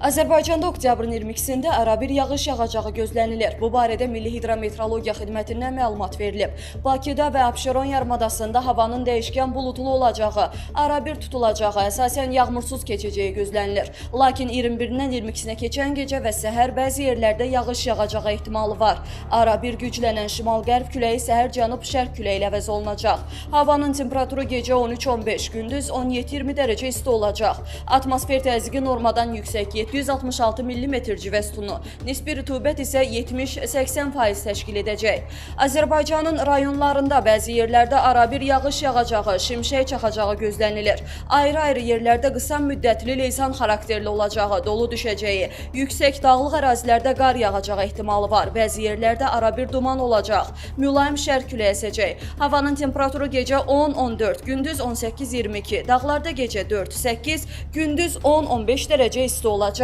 Azərbaycanda oktyabrın 22-sində arabir yağış yağacağı gözlənilir. Bu barədə Milli Hidrometeorologiya Xidmətindən məlumat verilib. Bakıda və Abşeron yarımadasında havanın dəyişkən buludlu olacağı, arabir tutulacağı, əsasən yağmursuz keçəcəyi gözlənilir. Lakin 21-dən 22-sinə keçən gecə və səhər bəzi yerlərdə yağış yağacağı ehtimalı var. Arabir güclənən şimal-qərb küləyi səhər cənub-şərq küləyi ilə əvəz olunacaq. Havanın temperaturu gecə 13-15, gündüz 17-20 dərəcə isti olacaq. Atmosfer təzyiqi normadan yüksək 766 mm civə sütunu, nisbi rütubət isə 70-80% təşkil edəcək. Azərbaycanın rayonlarında bəzi yerlərdə arabir yağış yağacağı, şimşək çaxacağı gözlənilir. Ayrı-ayrı yerlərdə qısa müddətli leysan xarakterli olacağı, dolu düşəcəyi, yüksək dağlıq ərazilərdə qar yağacağı ehtimalı var. Bəzi yerlərdə arabir duman olacaq, mülayim şərq küləyi əsəcək. Havanın temperaturu gecə 10-14, gündüz 18-22, dağlarda gecə 4-8, gündüz 10-15 dərəcə isti olacaq.